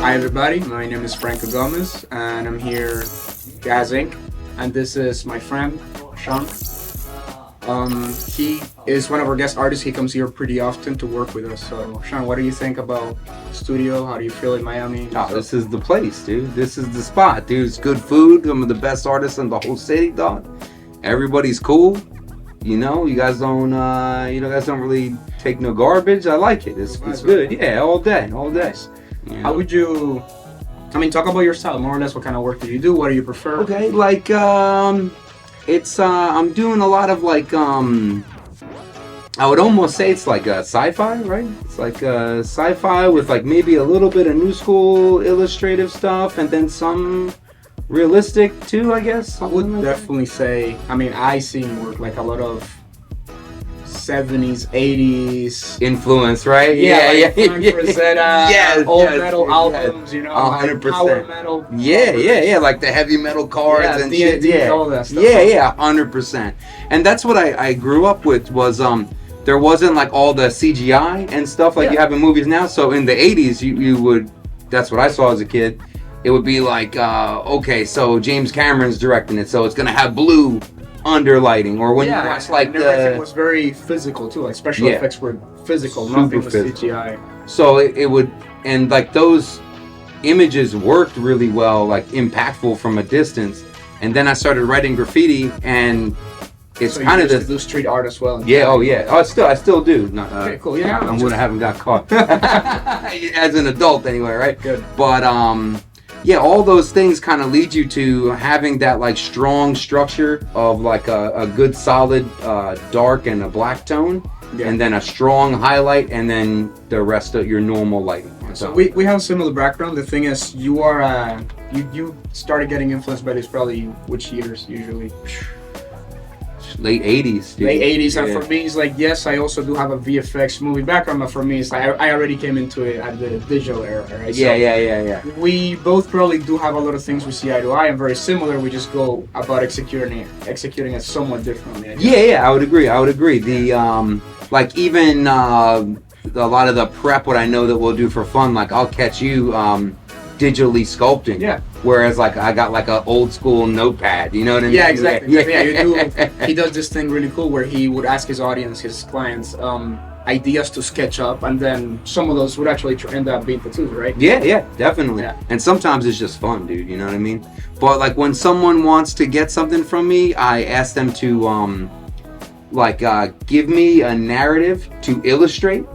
Hi everybody, my name is Franco Gomez and I'm here Gas Inc. And this is my friend, Sean. He is one of our guest artists. He comes here pretty often to work with us. So Sean, what do you think about the studio? How do you feel in Miami? Oh, this is the place, dude. This is the spot, dude. It's good food. Some of the best artists in the whole city, dog. Everybody's cool. You know, you guys don't really take no garbage. I like it. It's good. Yeah, all day. Nice. How would you, talk about your style, more or less. What kind of work do you do? What do you prefer? Okay, like, it's, I'm doing a lot of, like, I would almost say it's like a sci-fi, right? It's like a sci-fi with, like, maybe a little bit of new school illustrative stuff and then some realistic, too, I guess. I would definitely say, I see work like a lot of 70s, 80s influence, right? Yeah. Old metal albums, you know, 100%. Power metal. Yeah, like the heavy metal cards and shit. Yeah, all that stuff. Yeah, 100%. And that's what I grew up with was there wasn't like all the CGI and stuff like you have in movies now. So in the 80s, you would, that's what I saw as a kid. It would be like, okay, so James Cameron's directing it, so it's gonna have blue underlighting, or when you watch like everything was very physical too, like special effects were physical, nothing was CGI. So it would, and like those images worked really well, like impactful from a distance. And then I started writing graffiti, and it's so kind of the street art as well. I still do. Not, okay, cool. Yeah, I haven't got caught as an adult anyway, right? Good. But yeah, all those things kind of lead you to having that like strong structure of like a good solid dark and a black tone, and then a strong highlight, and then the rest of your normal lighting. So we have a similar background. The thing is, you are you started getting influenced by this probably which years usually? Late 80s, dude. Late 80s, and for me, it's like, yes, I also do have a VFX movie background, but for me, it's like I already came into it at the digital era, right? Yeah. We both probably do have a lot of things we see eye to eye, and very similar. We just go about executing it somewhat differently. Yeah, I would agree. The like even a lot of the prep, what I know that we'll do for fun, like I'll catch you digitally sculpting. Yeah. Whereas like I got like an old school notepad, you know what I mean? Yeah, exactly. Yeah, you do. He does this thing really cool where he would ask his audience, his clients, ideas to sketch up, and then some of those would actually end up being tattoos, right? Yeah, definitely. Yeah. And sometimes it's just fun, dude. You know what I mean? But like when someone wants to get something from me, I ask them to give me a narrative to illustrate.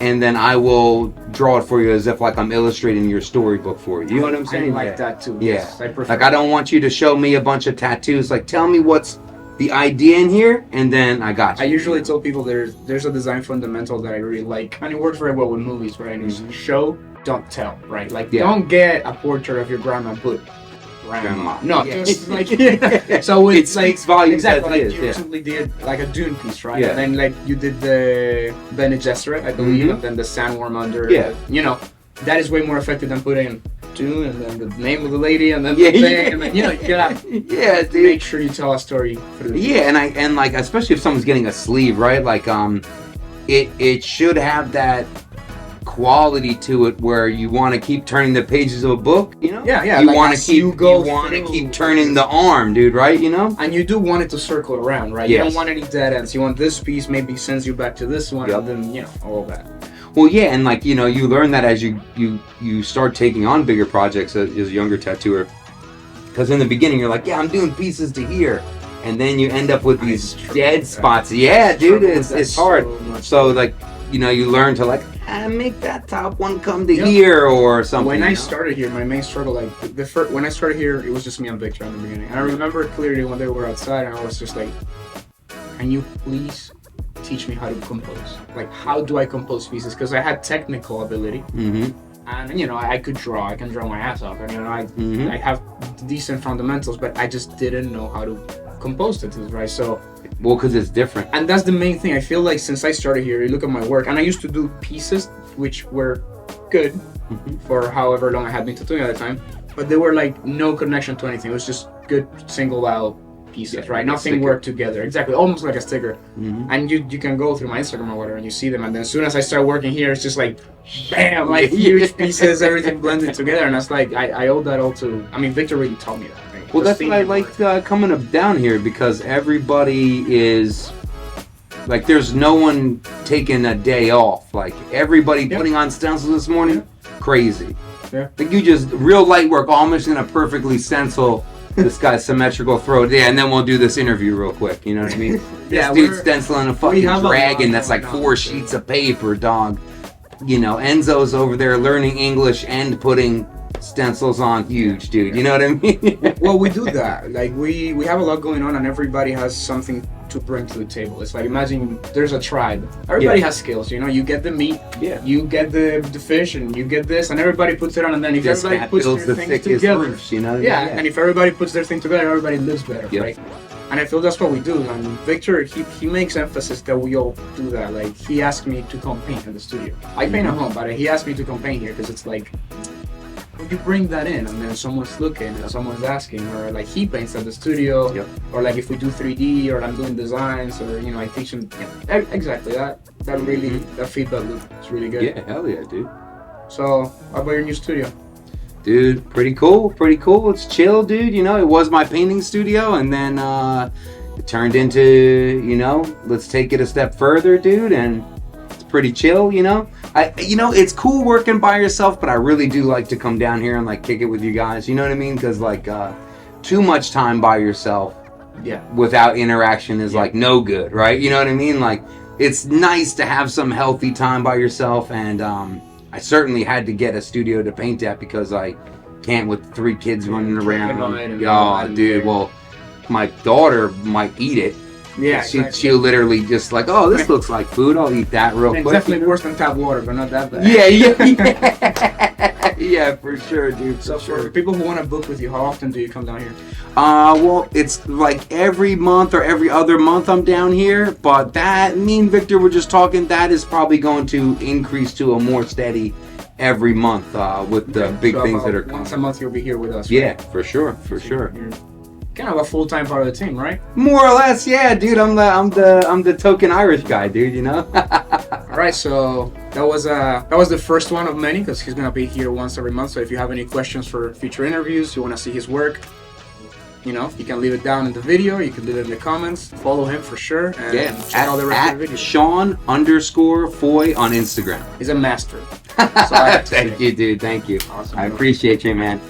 And then I will draw it for you as if like I'm illustrating your storybook for you. You know what I'm saying? I like that too. Yeah. Yes, I prefer. Like I don't want you to show me a bunch of tattoos. Like tell me what's the idea in here, and then I got you. I usually tell people there's a design fundamental that I really like, and it works very well with movies, right? It's show, don't tell, right? Like don't get a portrait of your grandma and put grandma. No, just like so it's like volumes exactly like you recently did like a Dune piece, right? Yeah. And then like you did the Bene Gesserit, I believe, and then the sandworm under. Yeah. You know, that is way more effective than putting Dune and then the name of the lady and then the thing, and then you gotta dude. make sure you tell a story through the piece. and like especially if someone's getting a sleeve, right? Like it should have that quality to it where you want to keep turning the pages of a book, you know? Yeah. You like want to keep turning the arm, dude, right? You know? And you do want it to circle around, right? Yes. You don't want any dead ends. You want this piece maybe sends you back to this one, and then all that. Well, yeah, and like you learn that as you start taking on bigger projects as a younger tattooer, because in the beginning you're like, yeah, I'm doing pieces to here, and then you end up with these dead spots. Yeah, dude, it's hard. So like you learn to like make that top one come to here or something. When I started here, my main struggle, like when I started here, it was just me and Victor in the beginning. And I remember clearly when they were outside, and I was just like, "Can you please teach me how to compose? Like, how do I compose pieces?" Because I had technical ability, and I could draw. I can draw my ass off, and I have decent fundamentals, but I just didn't know how to compose tattoos, right? So. Well, because it's different. And that's the main thing. I feel like since I started here, you look at my work, and I used to do pieces which were good for however long I had been tattooing at the time, but they were like no connection to anything. It was just good single out pieces, Yeah, right? like a Nothing sticker. worked together. Exactly, almost like a sticker. Mhm. And you can go through my Instagram or whatever and you see them, and then as soon as I start working here, it's just like, bam, like Yeah. huge pieces, everything blended together, and that's like I owe that all to. I mean, Victor really taught me that. Right? Well, Just that's what I seeing him liked work. coming up down here, because everybody is like, there's no one taking a day off. Like, everybody Yeah. putting on stencils this morning, crazy. Yeah. Like, you just real light work. Oh, I'm just gonna perfectly stencil this guy's symmetrical throat. Yeah, and then we'll do this interview real quick. You know what I mean? Yeah, This dude's we're- stenciling a we fucking have a lot dragon that's like going on. 4 sheets of paper, dog. You know, Enzo's over there learning English and putting stencils on. Huge, dude. You know what I mean? Well, we do that. Like we have a lot going on, and everybody has something to bring to the table. It's like, imagine there's a tribe. Everybody Yeah. has skills. You know, you get the meat, Yeah. you get the fish, and you get this, and everybody puts it on. And then if This everybody hat puts builds their the things thickest together, roofs, you know? yeah, and if everybody puts their thing together, everybody lives better, Yep. right? And I feel that's what we do. And Victor, he makes emphasis that we all do that. Like, he asked me to come paint in the studio. I paint at home, but he asked me to come paint here because it's like, you bring that in, and then someone's looking, and someone's asking, or like he paints at the studio, Yep. or like if we do 3D, or I'm doing designs, or you know, I teach him. Yeah, exactly that. That really, that feedback loop is really good. Yeah, hell yeah, dude. So, how about your new studio? Dude, pretty cool, pretty cool. It's chill, dude. You know, it was my painting studio, and then it turned into, you know, let's take it a step further, dude, and it's pretty chill, you know. You know, it's cool working by yourself, but I really do like to come down here and like kick it with you guys. You know what I mean? Because like, too much time by yourself Yeah. without interaction is like no good, right? You know what I mean? Like, it's nice to have some healthy time by yourself, and I certainly had to get a studio to paint at because I can't with 3 kids running around. Oh, dude, well, my daughter might eat it. Yeah, She'll literally just like, oh, this looks like food. I'll eat that real It's quick. definitely worse than tap water, but not that bad. Yeah, yeah, for sure, dude. So For for sure. people who want to book with you, how often do you come down here? Well, it's like every month or every other month I'm down here, but that, me and Victor were just talking, that is probably going to increase to a more steady every month with the big So things about that are once a coming. month you'll be here with us. Yeah, for sure, for sure. You're kind of a full-time part of the team, right? More or less, yeah, dude. I'm the token Irish guy, dude. You know. All right, so that was the first one of many because he's gonna be here once every month. So if you have any questions for future interviews, you want to see his work, you know, you can leave it down in the video. You can leave it in the comments. Follow him for sure. And Yeah, check out the rest of the at videos. Sean_Foy on Instagram. He's a master. So I have to Thank say. you, dude. Thank you. Awesome, I bro. appreciate you, man.